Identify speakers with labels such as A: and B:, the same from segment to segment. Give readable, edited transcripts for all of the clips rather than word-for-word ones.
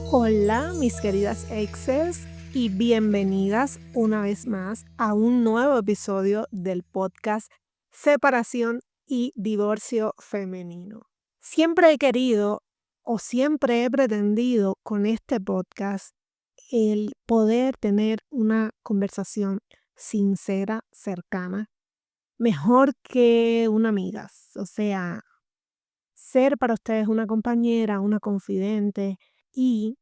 A: Hola, mis queridas exes, y bienvenidas una vez más a un nuevo episodio del podcast Separación y Divorcio Femenino. Siempre he querido o siempre he pretendido con este podcast el poder tener una conversación sincera, cercana, mejor que una amiga. O sea, ser para ustedes una compañera, una confidente, y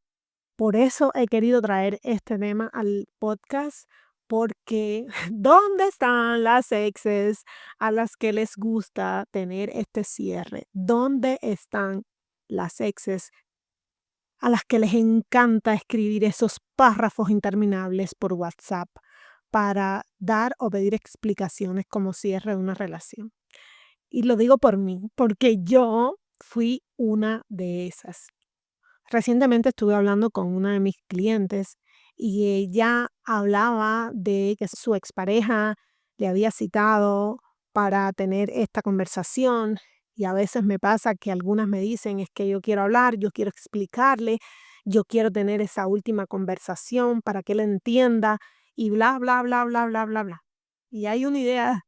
A: por eso he querido traer este tema al podcast, porque ¿dónde están las exes a las que les gusta tener este cierre? ¿Dónde están las exes a las que les encanta escribir esos párrafos interminables por WhatsApp para dar o pedir explicaciones como cierre de una relación? Y lo digo por mí, porque yo fui una de esas. Recientemente estuve hablando con una de mis clientes y ella hablaba de que su expareja le había citado para tener esta conversación, y a veces me pasa que algunas me dicen: es que yo quiero hablar, yo quiero explicarle, yo quiero tener esa última conversación para que él entienda y bla, bla, bla, bla, bla, bla, bla. Y hay una idea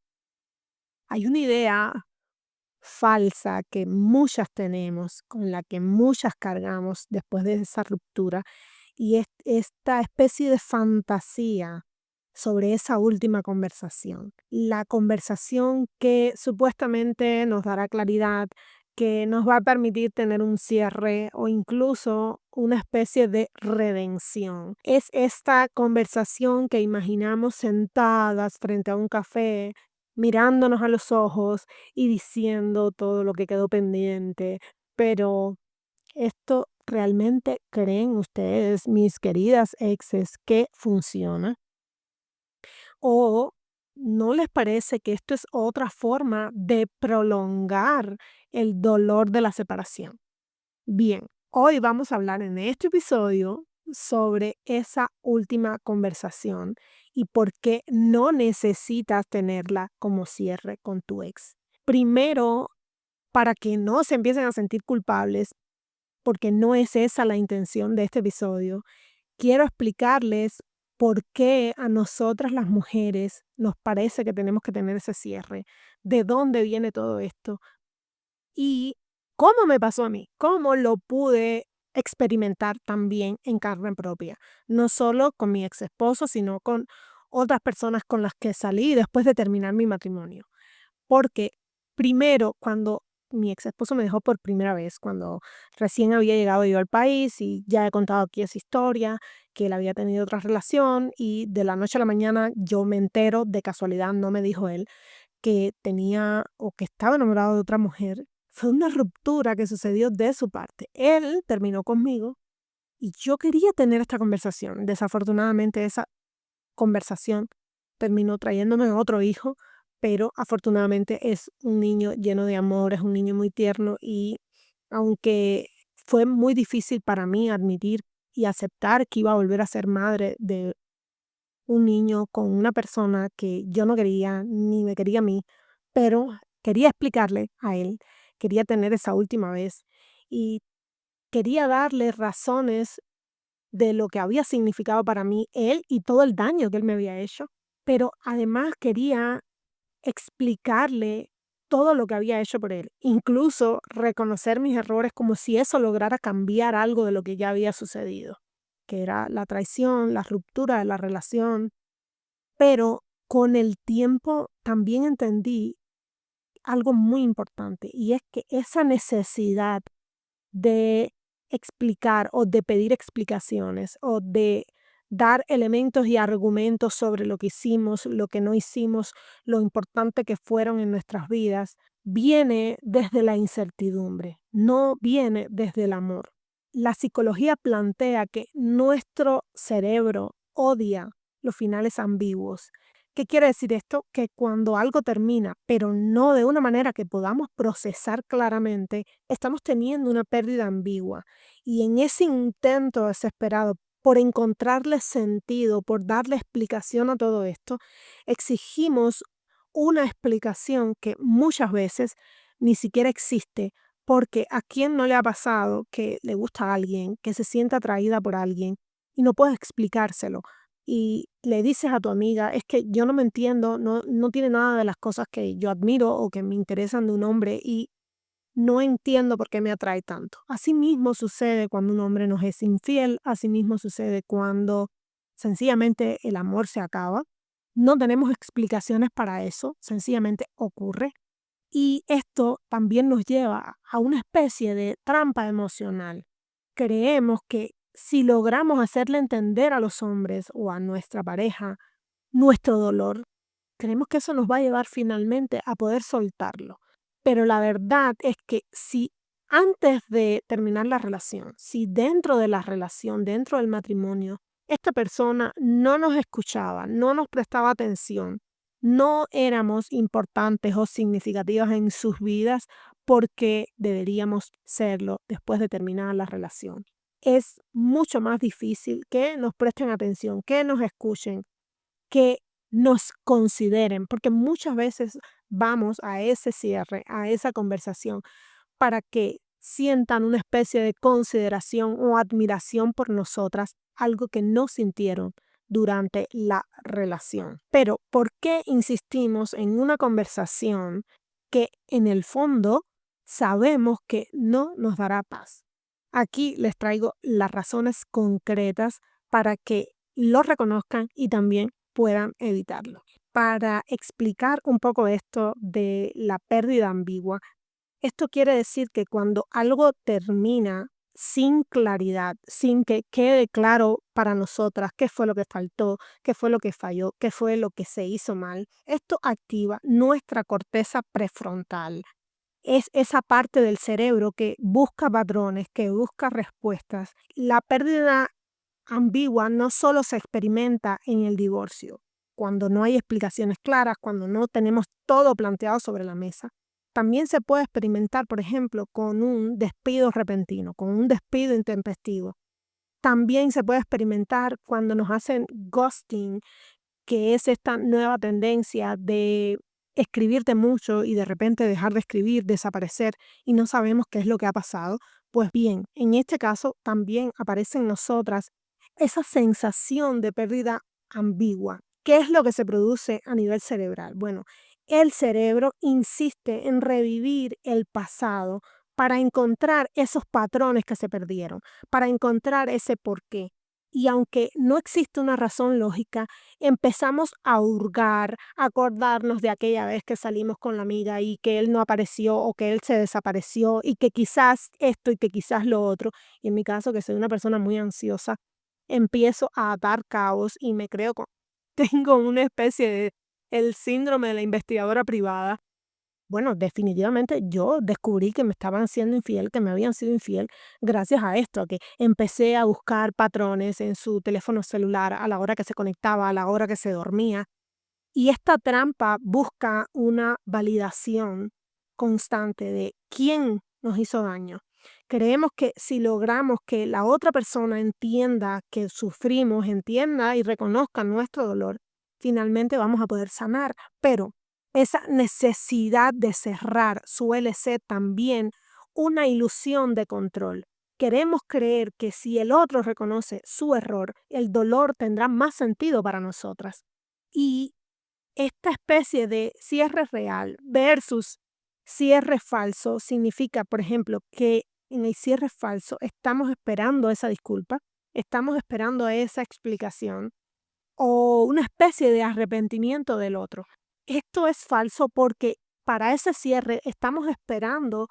A: falsa que muchas tenemos, con la que muchas cargamos después de esa ruptura, y es esta especie de fantasía sobre esa última conversación. La conversación que supuestamente nos dará claridad, que nos va a permitir tener un cierre o incluso una especie de redención. Es esta conversación que imaginamos sentadas frente a un café, mirándonos a los ojos y diciendo todo lo que quedó pendiente. Pero ¿esto realmente creen ustedes, mis queridas exes, que funciona? ¿O no les parece que esto es otra forma de prolongar el dolor de la separación? Bien, hoy vamos a hablar en este episodio sobre esa última conversación y por qué no necesitas tenerla como cierre con tu ex. Primero, para que no se empiecen a sentir culpables, porque no es esa la intención de este episodio, quiero explicarles por qué a nosotras las mujeres nos parece que tenemos que tener ese cierre, de dónde viene todo esto y cómo me pasó a mí, cómo lo pude experimentar también en carne propia, no solo con mi ex esposo, sino con otras personas con las que salí después de terminar mi matrimonio. Porque primero, cuando mi ex esposo me dejó por primera vez, cuando recién había llegado yo al país, y ya he contado aquí esa historia, que él había tenido otra relación y de la noche a la mañana yo me entero, de casualidad, no me dijo él, que tenía o que estaba enamorado de otra mujer. Fue una ruptura que sucedió de su parte. Él terminó conmigo y yo quería tener esta conversación. Desafortunadamente esa conversación terminó trayéndome otro hijo, pero afortunadamente es un niño lleno de amor, es un niño muy tierno, y aunque fue muy difícil para mí admitir y aceptar que iba a volver a ser madre de un niño con una persona que yo no quería ni me quería a mí, pero quería explicarle a él, quería tener esa última vez y quería darle razones de lo que había significado para mí él y todo el daño que él me había hecho, pero además quería explicarle todo lo que había hecho por él, incluso reconocer mis errores como si eso lograra cambiar algo de lo que ya había sucedido, que era la traición, la ruptura de la relación. Pero con el tiempo también entendí algo muy importante, y es que esa necesidad de explicar o de pedir explicaciones o de dar elementos y argumentos sobre lo que hicimos, lo que no hicimos, lo importante que fueron en nuestras vidas, viene desde la incertidumbre, no viene desde el amor. La psicología plantea que nuestro cerebro odia los finales ambiguos. ¿Qué quiere decir esto? Que cuando algo termina, pero no de una manera que podamos procesar claramente, estamos teniendo una pérdida ambigua. Y en ese intento desesperado por encontrarle sentido, por darle explicación a todo esto, exigimos una explicación que muchas veces ni siquiera existe, Porque ¿a quién no le ha pasado que le gusta a alguien, que se siente atraída por alguien y no puedes explicárselo? Y le dices a tu amiga, es que yo no me entiendo, no tiene nada de las cosas que yo admiro o que me interesan de un hombre y no entiendo por qué me atrae tanto. Así mismo sucede cuando un hombre nos es infiel, así mismo sucede cuando sencillamente el amor se acaba. No tenemos explicaciones para eso, sencillamente ocurre. Y esto también nos lleva a una especie de trampa emocional. Creemos que si logramos hacerle entender a los hombres o a nuestra pareja nuestro dolor, creemos que eso nos va a llevar finalmente a poder soltarlo. Pero la verdad es que si antes de terminar la relación, si dentro de la relación, dentro del matrimonio, esta persona no nos escuchaba, no nos prestaba atención, no éramos importantes o significativas en sus vidas porque deberíamos serlo después de terminar la relación. Es mucho más difícil que nos presten atención, que nos escuchen, que nos consideren, porque muchas veces vamos a ese cierre, a esa conversación, para que sientan una especie de consideración o admiración por nosotras, algo que no sintieron durante la relación. Pero, ¿por qué insistimos en una conversación que en el fondo sabemos que no nos dará paz? Aquí les traigo las razones concretas para que lo reconozcan y también puedan evitarlo. Para explicar un poco esto de la pérdida ambigua, esto quiere decir que cuando algo termina sin claridad, sin que quede claro para nosotras qué fue lo que faltó, qué fue lo que falló, qué fue lo que se hizo mal, esto activa nuestra corteza prefrontal. Es esa parte del cerebro que busca patrones, que busca respuestas. La pérdida ambigua no solo se experimenta en el divorcio, cuando no hay explicaciones claras, cuando no tenemos todo planteado sobre la mesa. También se puede experimentar, por ejemplo, con un despido repentino, con un despido intempestivo. También se puede experimentar cuando nos hacen ghosting, que es esta nueva tendencia de escribirte mucho y de repente dejar de escribir, desaparecer y no sabemos qué es lo que ha pasado. Pues bien, en este caso también aparece en nosotras esa sensación de pérdida ambigua. ¿Qué es lo que se produce a nivel cerebral? Bueno, el cerebro insiste en revivir el pasado para encontrar esos patrones que se perdieron, para encontrar ese porqué. Y aunque no existe una razón lógica, empezamos a hurgar, a acordarnos de aquella vez que salimos con la amiga y que él no apareció o que él se desapareció y que quizás esto y que quizás lo otro. Y en mi caso, que soy una persona muy ansiosa, empiezo a atar cabos y me creo, tengo una especie de el síndrome de la investigadora privada. Bueno, definitivamente yo descubrí que me estaban siendo infiel, que me habían sido infiel, gracias a esto, a que empecé a buscar patrones en su teléfono celular a la hora que se conectaba, a la hora que se dormía. Y esta trampa busca una validación constante de quién nos hizo daño. Creemos que si logramos que la otra persona entienda que sufrimos, entienda y reconozca nuestro dolor, finalmente vamos a poder sanar. Pero esa necesidad de cerrar suele ser también una ilusión de control. Queremos creer que si el otro reconoce su error, el dolor tendrá más sentido para nosotras. Y esta especie de cierre real versus cierre falso significa, por ejemplo, que en el cierre falso estamos esperando esa disculpa, estamos esperando esa explicación o una especie de arrepentimiento del otro. Esto es falso porque para ese cierre estamos esperando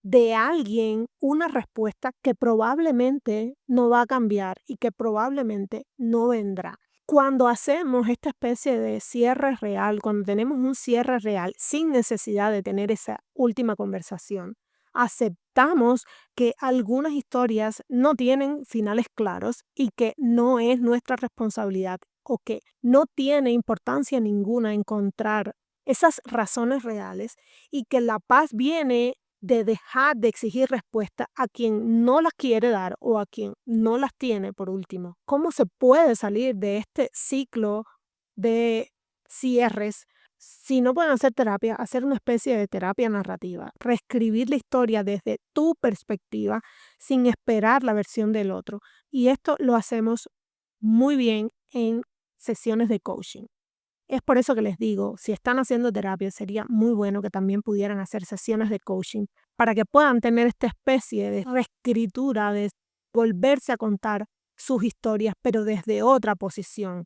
A: de alguien una respuesta que probablemente no va a cambiar y que probablemente no vendrá. Cuando hacemos esta especie de cierre real, cuando tenemos un cierre real sin necesidad de tener esa última conversación, aceptamos que algunas historias no tienen finales claros y que no es nuestra responsabilidad o que no tiene importancia ninguna encontrar esas razones reales y que la paz viene de dejar de exigir respuesta a quien no las quiere dar o a quien no las tiene por último. ¿Cómo se puede salir de este ciclo de cierres Si no pueden hacer terapia, hacer una especie de terapia narrativa, reescribir la historia desde tu perspectiva sin esperar la versión del otro. Y esto lo hacemos muy bien en sesiones de coaching. Es por eso que les digo, si están haciendo terapia, sería muy bueno que también pudieran hacer sesiones de coaching para que puedan tener esta especie de reescritura, de volverse a contar sus historias, pero desde otra posición,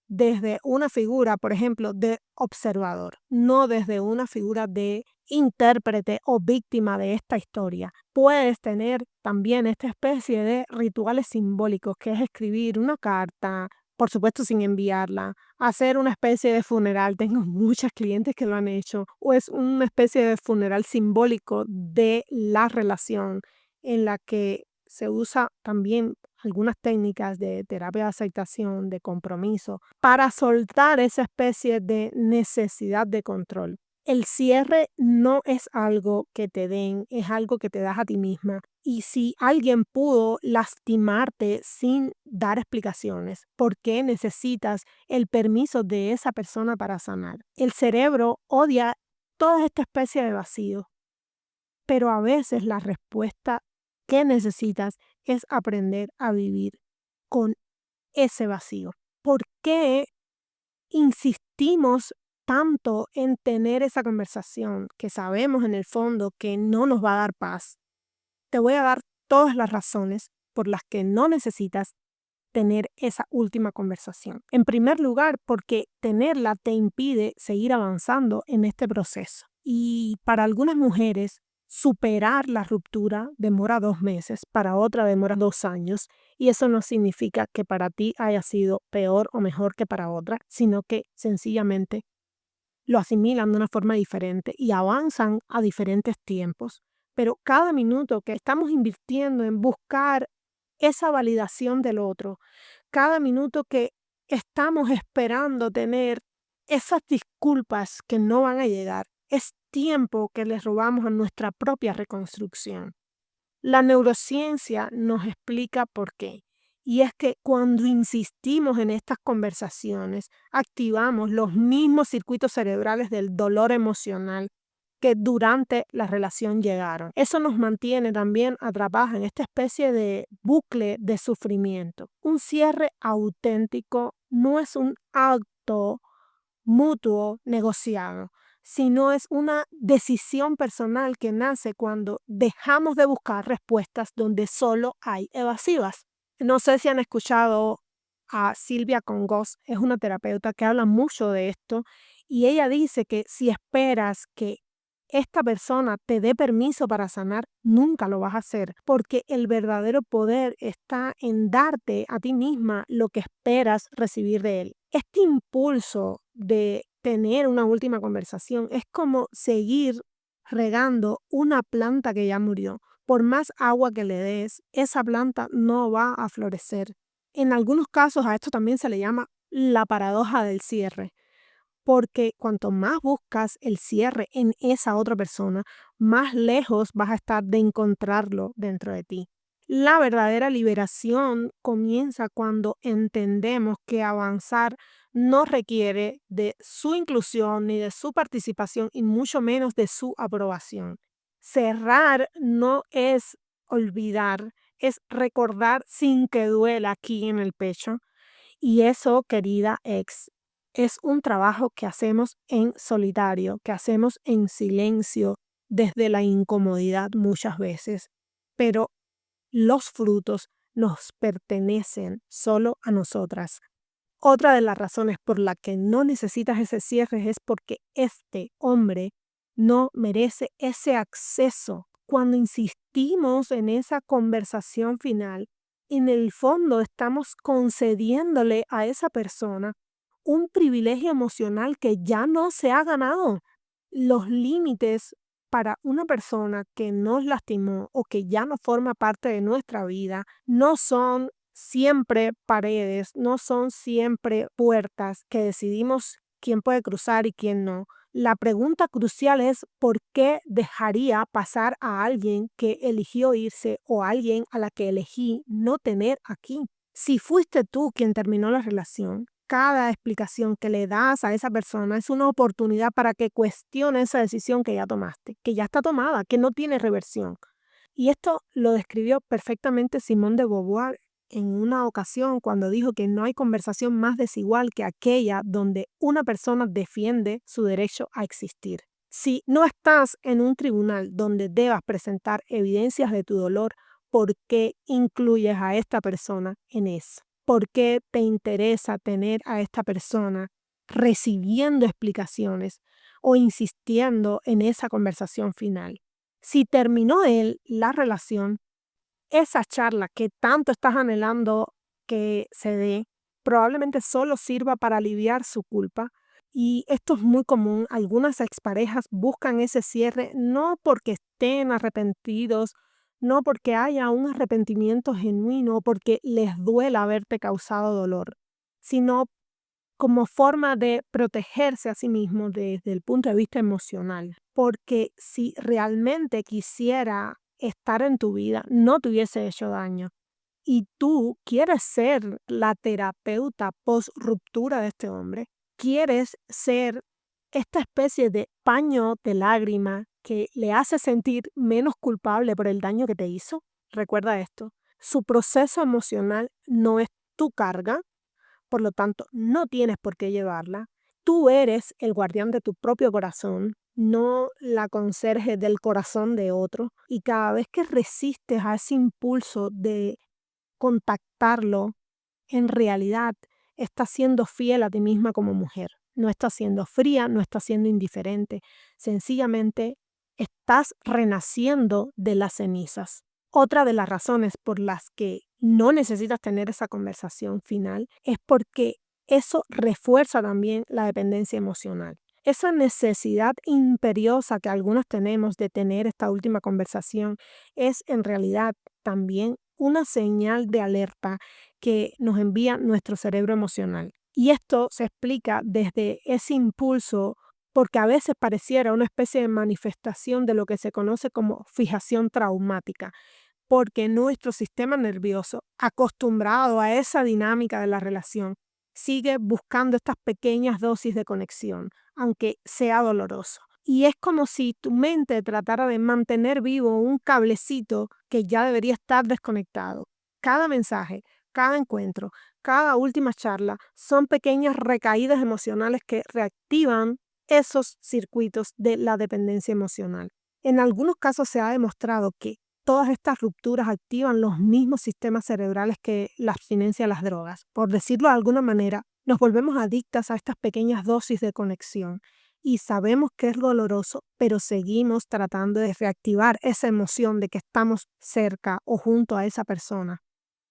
A: desde una figura, por ejemplo, de observador, no desde una figura de intérprete o víctima de esta historia. Puedes tener también esta especie de rituales simbólicos, que es escribir una carta, por supuesto sin enviarla, hacer una especie de funeral. Tengo muchas clientes que lo han hecho, o es una especie de funeral simbólico de la relación en la que se usa también algunas técnicas de terapia de aceptación, de compromiso, para soltar esa especie de necesidad de control. El cierre no es algo que te den, es algo que te das a ti misma. Y si alguien pudo lastimarte sin dar explicaciones, ¿por qué necesitas el permiso de esa persona para sanar? El cerebro odia toda esta especie de vacío, pero a veces la respuesta que necesitas es aprender a vivir con ese vacío. ¿Por qué insistimos tanto en tener esa conversación que sabemos en el fondo que no nos va a dar paz? Te voy a dar todas las razones por las que no necesitas tener esa última conversación. En primer lugar, porque tenerla te impide seguir avanzando en este proceso. Y para algunas mujeres, superar la ruptura demora 2 meses, para otra demora 2 años, y eso no significa que para ti haya sido peor o mejor que para otra, sino que sencillamente lo asimilan de una forma diferente y avanzan a diferentes tiempos. Pero cada minuto que estamos invirtiendo en buscar esa validación del otro, cada minuto que estamos esperando tener esas disculpas que no van a llegar, es tiempo que les robamos a nuestra propia reconstrucción. La neurociencia nos explica por qué. Y es que cuando insistimos en estas conversaciones, activamos los mismos circuitos cerebrales del dolor emocional que durante la relación llegaron. Eso nos mantiene también atrapados en esta especie de bucle de sufrimiento. Un cierre auténtico no es un acto mutuo negociado, sino es una decisión personal que nace cuando dejamos de buscar respuestas donde solo hay evasivas. No sé si han escuchado a Silvia Congos, es una terapeuta que habla mucho de esto, y ella dice que si esperas que esta persona te dé permiso para sanar, nunca lo vas a hacer, porque el verdadero poder está en darte a ti misma lo que esperas recibir de él. Este impulso de tener una última conversación es como seguir regando una planta que ya murió. Por más agua que le des, esa planta no va a florecer. En algunos casos a esto también se le llama la paradoja del cierre, porque cuanto más buscas el cierre en esa otra persona, más lejos vas a estar de encontrarlo dentro de ti. La verdadera liberación comienza cuando entendemos que avanzar no requiere de su inclusión ni de su participación y mucho menos de su aprobación. Cerrar no es olvidar, es recordar sin que duela aquí en el pecho. Y eso, querida ex, es un trabajo que hacemos en solitario, que hacemos en silencio, desde la incomodidad muchas veces, pero los frutos nos pertenecen solo a nosotras. Otra de las razones por la que no necesitas ese cierre es porque este hombre no merece ese acceso. Cuando insistimos en esa conversación final, en el fondo estamos concediéndole a esa persona un privilegio emocional que ya no se ha ganado. Los límites para una persona que nos lastimó o que ya no forma parte de nuestra vida no son siempre paredes, no son siempre puertas que decidimos quién puede cruzar y quién no. La pregunta crucial es ¿por qué dejaría pasar a alguien que eligió irse o a alguien a la que elegí no tener aquí? Si fuiste tú quien terminó la relación, cada explicación que le das a esa persona es una oportunidad para que cuestione esa decisión que ya tomaste, que ya está tomada, que no tiene reversión. Y esto lo describió perfectamente Simone de Beauvoir en una ocasión cuando dijo que no hay conversación más desigual que aquella donde una persona defiende su derecho a existir. Si no estás en un tribunal donde debas presentar evidencias de tu dolor, ¿por qué incluyes a esta persona en eso? ¿Por qué te interesa tener a esta persona recibiendo explicaciones o insistiendo en esa conversación final? Si terminó él la relación, esa charla que tanto estás anhelando que se dé, probablemente solo sirva para aliviar su culpa. Y esto es muy común. Algunas exparejas buscan ese cierre no porque estén arrepentidos, no porque haya un arrepentimiento genuino, porque les duela haberte causado dolor, sino como forma de protegerse a sí mismo desde el punto de vista emocional. Porque si realmente quisiera estar en tu vida, no te hubiese hecho daño. Y tú quieres ser la terapeuta post ruptura de este hombre, quieres ser esta especie de paño de lágrima que le hace sentir menos culpable por el daño que te hizo. Recuerda esto, su proceso emocional no es tu carga, por lo tanto, no tienes por qué llevarla. Tú eres el guardián de tu propio corazón, no la conserje del corazón de otro. Y cada vez que resistes a ese impulso de contactarlo, en realidad estás siendo fiel a ti misma como mujer. No estás siendo fría, no estás siendo indiferente. Sencillamente estás renaciendo de las cenizas. Otra de las razones por las que no necesitas tener esa conversación final es porque eso refuerza también la dependencia emocional. Esa necesidad imperiosa que algunos tenemos de tener esta última conversación es en realidad también una señal de alerta que nos envía nuestro cerebro emocional. Y esto se explica desde ese impulso porque a veces pareciera una especie de manifestación de lo que se conoce como fijación traumática, porque nuestro sistema nervioso, acostumbrado a esa dinámica de la relación, sigue buscando estas pequeñas dosis de conexión, aunque sea doloroso. Y es como si tu mente tratara de mantener vivo un cablecito que ya debería estar desconectado. Cada mensaje, cada encuentro, cada última charla son pequeñas recaídas emocionales que reactivan esos circuitos de la dependencia emocional. En algunos casos se ha demostrado que todas estas rupturas activan los mismos sistemas cerebrales que la abstinencia a las drogas. Por decirlo de alguna manera, nos volvemos adictas a estas pequeñas dosis de conexión y sabemos que es doloroso, pero seguimos tratando de reactivar esa emoción de que estamos cerca o junto a esa persona.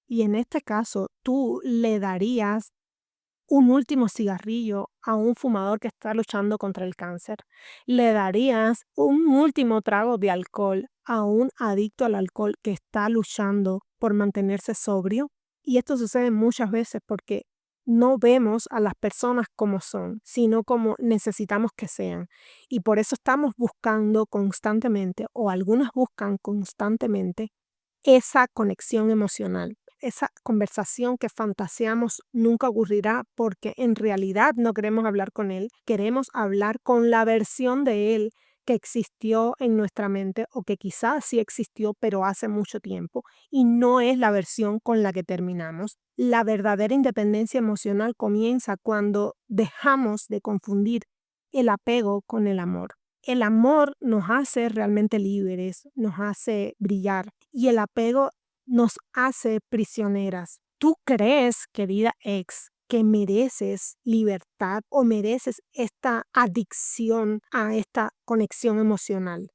A: Y en este caso, tú le darías un último cigarrillo a un fumador que está luchando contra el cáncer. Le darías un último trago de alcohol a un adicto al alcohol que está luchando por mantenerse sobrio. Y esto sucede muchas veces porque no vemos a las personas como son, sino como necesitamos que sean. Y por eso estamos buscando constantemente, o algunas buscan constantemente, esa conexión emocional. Esa conversación que fantaseamos nunca ocurrirá porque en realidad no queremos hablar con él, queremos hablar con la versión de él que existió en nuestra mente o que quizás sí existió pero hace mucho tiempo y no es la versión con la que terminamos. La verdadera independencia emocional comienza cuando dejamos de confundir el apego con el amor. El amor nos hace realmente libres, nos hace brillar y el apego nos hace prisioneras. ¿Tú crees, querida ex, que mereces libertad o mereces esta adicción a esta conexión emocional?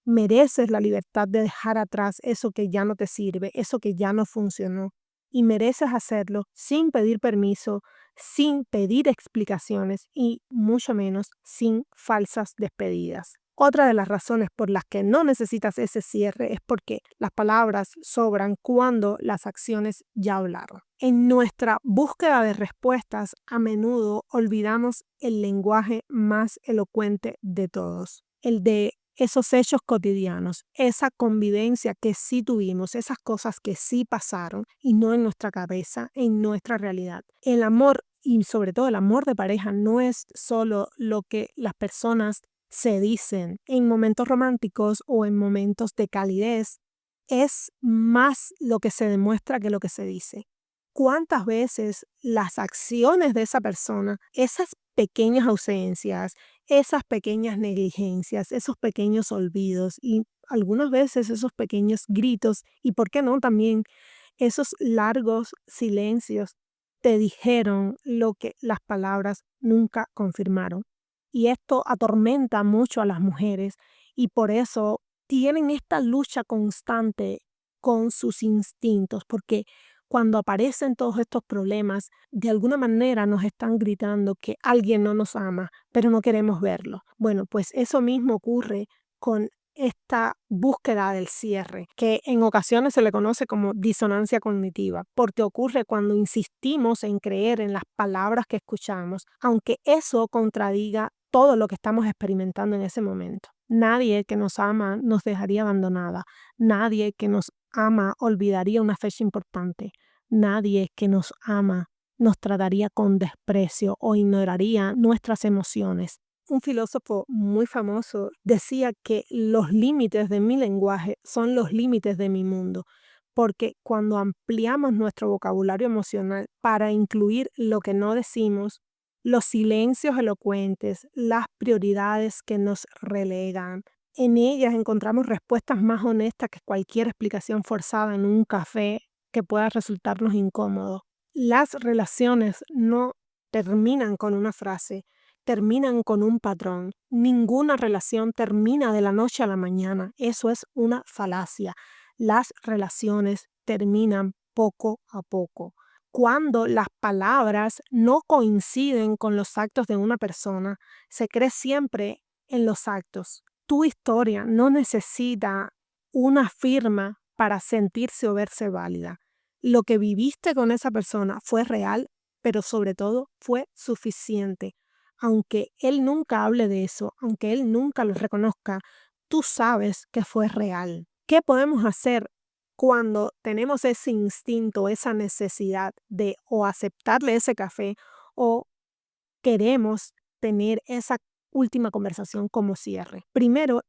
A: Mereces la libertad de dejar atrás eso que ya no te sirve, eso que ya no funcionó. Y mereces hacerlo sin pedir permiso, sin pedir explicaciones y mucho menos sin falsas despedidas. Otra de las razones por las que no necesitas ese cierre es porque las palabras sobran cuando las acciones ya hablaron. En nuestra búsqueda de respuestas, a menudo olvidamos el lenguaje más elocuente de todos, el de esos hechos cotidianos, esa convivencia que sí tuvimos, esas cosas que sí pasaron y no en nuestra cabeza, en nuestra realidad. El amor y sobre todo el amor de pareja no es solo lo que las personas se dicen en momentos románticos o en momentos de calidez, es más lo que se demuestra que lo que se dice. ¿Cuántas veces las acciones de esa persona, esas pequeñas ausencias, esas pequeñas negligencias, esos pequeños olvidos y algunas veces esos pequeños gritos y, por qué no, también esos largos silencios te dijeron lo que las palabras nunca confirmaron? Y esto atormenta mucho a las mujeres y por eso tienen esta lucha constante con sus instintos, porque cuando aparecen todos estos problemas, de alguna manera nos están gritando que alguien no nos ama, pero no queremos verlo. Bueno, pues eso mismo ocurre con esta búsqueda del cierre, que en ocasiones se le conoce como disonancia cognitiva, porque ocurre cuando insistimos en creer en las palabras que escuchamos, aunque eso contradiga todo lo que estamos experimentando en ese momento. Nadie que nos ama nos dejaría abandonada. Nadie que nos ama olvidaría una fecha importante. Nadie que nos ama nos trataría con desprecio o ignoraría nuestras emociones. Un filósofo muy famoso decía que los límites de mi lenguaje son los límites de mi mundo, porque cuando ampliamos nuestro vocabulario emocional para incluir lo que no decimos, los silencios elocuentes, las prioridades que nos relegan, en ellas encontramos respuestas más honestas que cualquier explicación forzada en un café que pueda resultarnos incómodo. Las relaciones no terminan con una frase, terminan con un patrón. Ninguna relación termina de la noche a la mañana. Eso es una falacia. Las relaciones terminan poco a poco. Cuando las palabras no coinciden con los actos de una persona, se cree siempre en los actos. Tu historia no necesita una firma para sentirse o verse válida. Lo que viviste con esa persona fue real, pero sobre todo fue suficiente. Aunque él nunca hable de eso, aunque él nunca lo reconozca, tú sabes que fue real. ¿Qué podemos hacer cuando tenemos ese instinto, esa necesidad de o aceptarle ese café o queremos tener esa última conversación como cierre? Primero,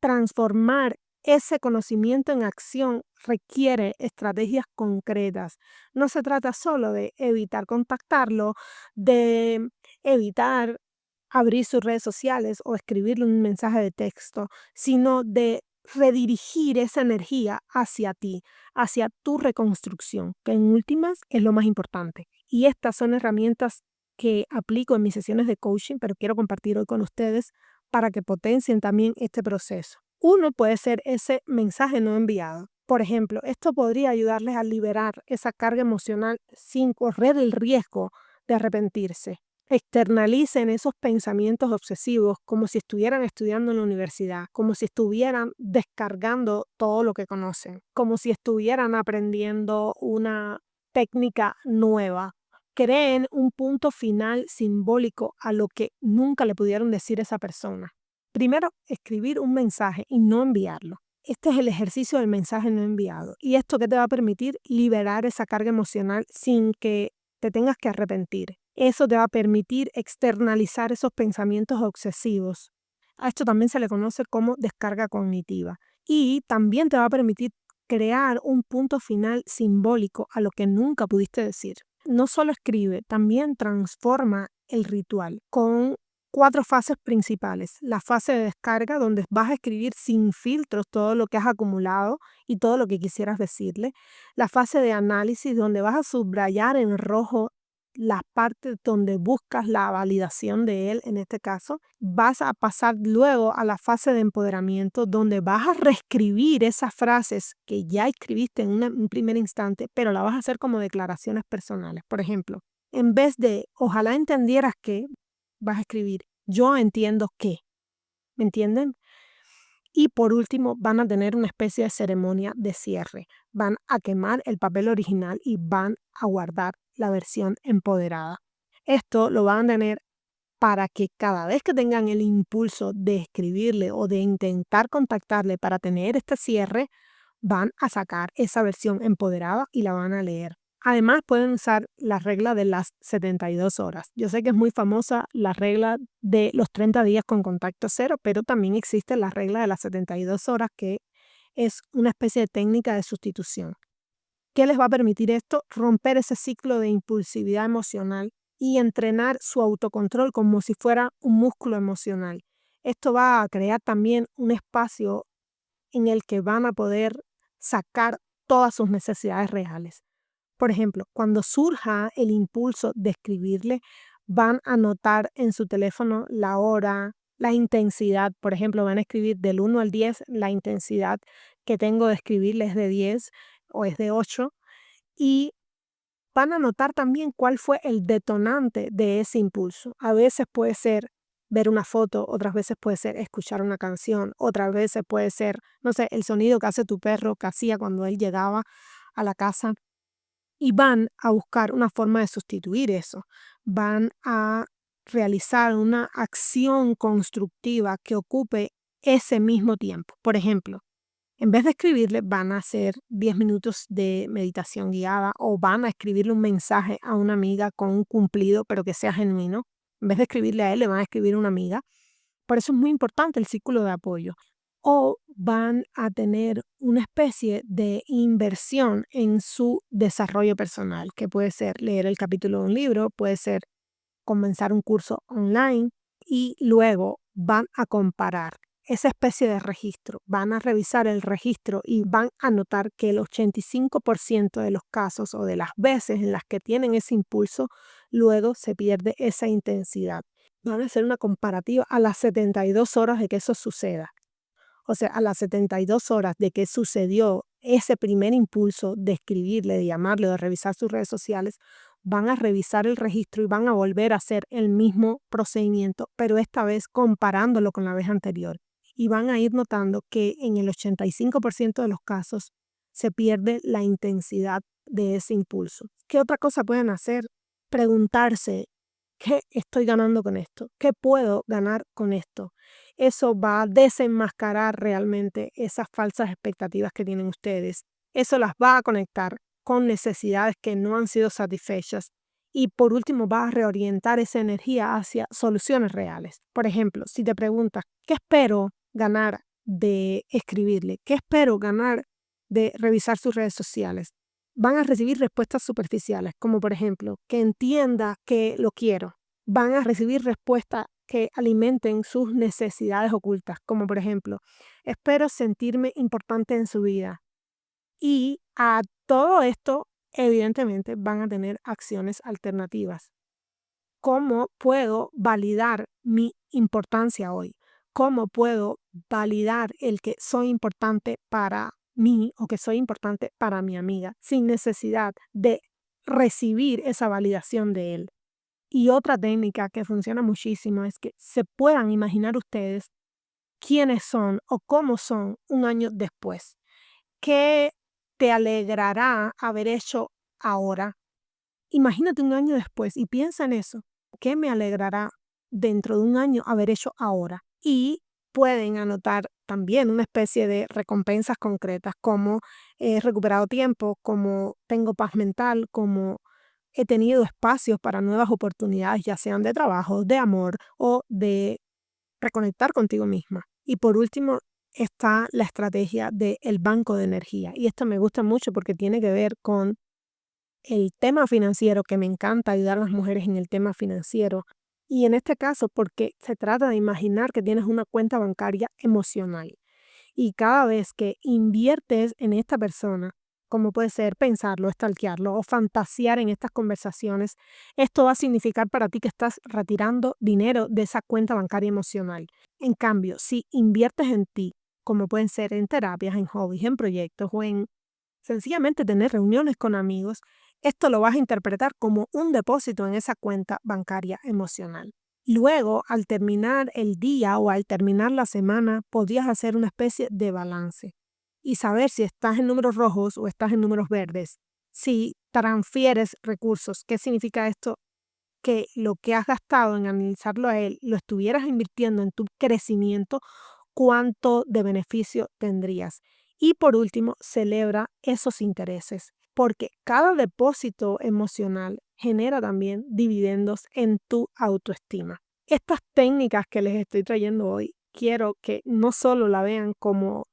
A: transformar ese conocimiento en acción requiere estrategias concretas. No se trata solo de evitar contactarlo, de evitar abrir sus redes sociales o escribirle un mensaje de texto, sino de redirigir esa energía hacia ti, hacia tu reconstrucción, que en últimas es lo más importante. Y estas son herramientas que aplico en mis sesiones de coaching, pero quiero compartir hoy con ustedes para que potencien también este proceso. Uno puede ser ese mensaje no enviado. Por ejemplo, esto podría ayudarles a liberar esa carga emocional sin correr el riesgo de arrepentirse. Externalicen esos pensamientos obsesivos como si estuvieran estudiando en la universidad, como si estuvieran descargando todo lo que conocen, como si estuvieran aprendiendo una técnica nueva. Creen un punto final simbólico a lo que nunca le pudieron decir a esa persona. Primero, escribir un mensaje y no enviarlo. Este es el ejercicio del mensaje no enviado. ¿Y esto qué te va a permitir? Liberar esa carga emocional sin que te tengas que arrepentir. Eso te va a permitir externalizar esos pensamientos obsesivos. A esto también se le conoce como descarga cognitiva. Y también te va a permitir crear un punto final simbólico a lo que nunca pudiste decir. No solo escribe, también transforma el ritual con 4 fases principales. La fase de descarga, donde vas a escribir sin filtros todo lo que has acumulado y todo lo que quisieras decirle. La fase de análisis, donde vas a subrayar en rojo las partes donde buscas la validación de él, en este caso. Vas a pasar luego a la fase de empoderamiento, donde vas a reescribir esas frases que ya escribiste en un primer instante, pero la vas a hacer como declaraciones personales. Por ejemplo, en vez de ojalá entendieras que, vas a escribir yo entiendo que. ¿Me entienden? Y por último, van a tener una especie de ceremonia de cierre. Van a quemar el papel original y van a guardar la versión empoderada. Esto lo van a tener para que cada vez que tengan el impulso de escribirle o de intentar contactarle para tener este cierre, van a sacar esa versión empoderada y la van a leer. Además, pueden usar la regla de las 72 horas. Yo sé que es muy famosa la regla de los 30 días con contacto cero, pero también existe la regla de las 72 horas, que es una especie de técnica de sustitución. ¿Qué les va a permitir esto? Romper ese ciclo de impulsividad emocional y entrenar su autocontrol como si fuera un músculo emocional. Esto va a crear también un espacio en el que van a poder sacar todas sus necesidades reales. Por ejemplo, cuando surja el impulso de escribirle, van a anotar en su teléfono la hora, la intensidad. Por ejemplo, van a escribir del 1 al 10, la intensidad que tengo de escribirle es de 10 o es de 8, y van a notar también cuál fue el detonante de ese impulso. A veces puede ser ver una foto, otras veces puede ser escuchar una canción, otras veces puede ser, no sé, el sonido que hace tu perro, que hacía cuando él llegaba a la casa. Y van a buscar una forma de sustituir eso. Van a realizar una acción constructiva que ocupe ese mismo tiempo. Por ejemplo, en vez de escribirle, van a hacer 10 minutos de meditación guiada, o van a escribirle un mensaje a una amiga con un cumplido, pero que sea genuino. En vez de escribirle a él, le van a escribir a una amiga. Por eso es muy importante el círculo de apoyo. O van a tener una especie de inversión en su desarrollo personal, que puede ser leer el capítulo de un libro, puede ser comenzar un curso online, y luego van a comparar esa especie de registro. Van a revisar el registro y van a notar que el 85% de los casos o de las veces en las que tienen ese impulso, luego se pierde esa intensidad. Van a hacer una comparativa a las 72 horas de que eso suceda. O sea, a las 72 horas de que sucedió ese primer impulso de escribirle, de llamarle, de revisar sus redes sociales, van a revisar el registro y van a volver a hacer el mismo procedimiento, pero esta vez comparándolo con la vez anterior. Y van a ir notando que en el 85% de los casos se pierde la intensidad de ese impulso. ¿Qué otra cosa pueden hacer? Preguntarse, ¿qué estoy ganando con esto? ¿Qué puedo ganar con esto? Eso va a desenmascarar realmente esas falsas expectativas que tienen ustedes. Eso las va a conectar con necesidades que no han sido satisfechas. Y por último, va a reorientar esa energía hacia soluciones reales. Por ejemplo, si te preguntas, ¿qué espero ganar de escribirle? ¿Qué espero ganar de revisar sus redes sociales? Van a recibir respuestas superficiales, como por ejemplo, que entienda que lo quiero. Van a recibir respuestas que alimenten sus necesidades ocultas, como por ejemplo, espero sentirme importante en su vida. Y a todo esto, evidentemente, van a tener acciones alternativas. ¿Cómo puedo validar mi importancia hoy? ¿Cómo puedo validar el que soy importante para mí o que soy importante para mi amiga sin necesidad de recibir esa validación de él? Y otra técnica que funciona muchísimo es que se puedan imaginar ustedes quiénes son o cómo son un año después. ¿Qué te alegrará haber hecho ahora? Imagínate un año después y piensa en eso. ¿Qué me alegrará dentro de un año haber hecho ahora? Y pueden anotar también una especie de recompensas concretas, como he recuperado tiempo, como tengo paz mental, como he tenido espacios para nuevas oportunidades, ya sean de trabajo, de amor o de reconectar contigo misma. Y por último está la estrategia del banco de energía. Y esto me gusta mucho porque tiene que ver con el tema financiero, que me encanta ayudar a las mujeres en el tema financiero. Y en este caso, porque se trata de imaginar que tienes una cuenta bancaria emocional. Y cada vez que inviertes en esta persona, como puede ser pensarlo, stalkearlo o fantasear en estas conversaciones, esto va a significar para ti que estás retirando dinero de esa cuenta bancaria emocional. En cambio, si inviertes en ti, como pueden ser en terapias, en hobbies, en proyectos o en sencillamente tener reuniones con amigos, esto lo vas a interpretar como un depósito en esa cuenta bancaria emocional. Luego, al terminar el día o al terminar la semana, podrías hacer una especie de balance y saber si estás en números rojos o estás en números verdes. Si transfieres recursos, ¿qué significa esto? Que lo que has gastado en analizarlo a él, lo estuvieras invirtiendo en tu crecimiento, ¿cuánto de beneficio tendrías? Y por último, celebra esos intereses. porque cada depósito emocional genera también dividendos en tu autoestima. Estas técnicas que les estoy trayendo hoy, quiero que no solo la vean como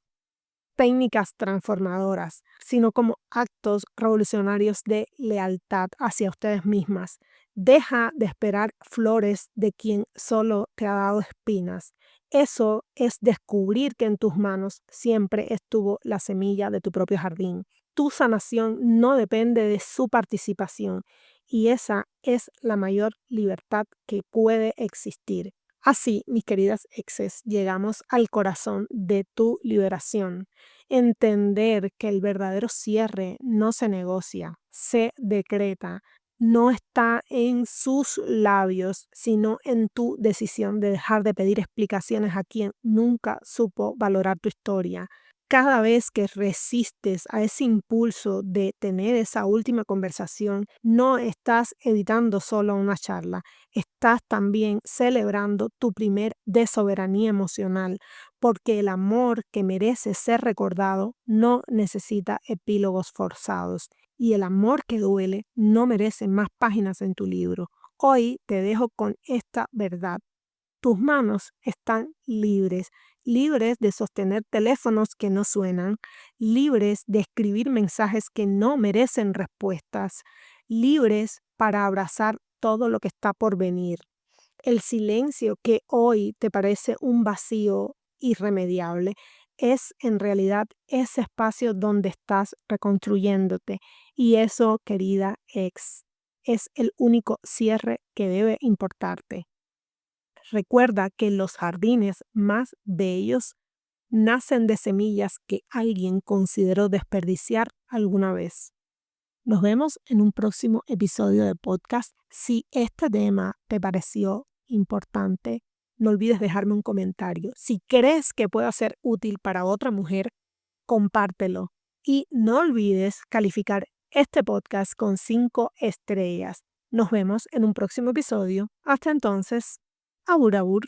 A: técnicas transformadoras, sino como actos revolucionarios de lealtad hacia ustedes mismas. Deja de esperar flores de quien solo te ha dado espinas. Eso es descubrir que en tus manos siempre estuvo la semilla de tu propio jardín. Tu sanación no depende de su participación y esa es la mayor libertad que puede existir. Así, mis queridas exes, llegamos al corazón de tu liberación. Entender que el verdadero cierre no se negocia, se decreta, no está en sus labios, sino en tu decisión de dejar de pedir explicaciones a quien nunca supo valorar tu historia. Cada vez que resistes a ese impulso de tener esa última conversación, no estás evitando solo una charla, estás también celebrando tu primer de soberanía emocional, porque el amor que merece ser recordado no necesita epílogos forzados y el amor que duele no merece más páginas en tu libro. Hoy te dejo con esta verdad. Tus manos están libres, libres de sostener teléfonos que no suenan, libres de escribir mensajes que no merecen respuestas, libres para abrazar todo lo que está por venir. El silencio que hoy te parece un vacío irremediable es en realidad ese espacio donde estás reconstruyéndote. Y eso, querida ex, es el único cierre que debe importarte. Recuerda que los jardines más bellos nacen de semillas que alguien consideró desperdiciar alguna vez. Nos vemos en un próximo episodio de podcast. Si este tema te pareció importante, no olvides dejarme un comentario. Si crees que pueda ser útil para otra mujer, compártelo. Y no olvides calificar este podcast con 5 estrellas. Nos vemos en un próximo episodio. Hasta entonces, abur abur.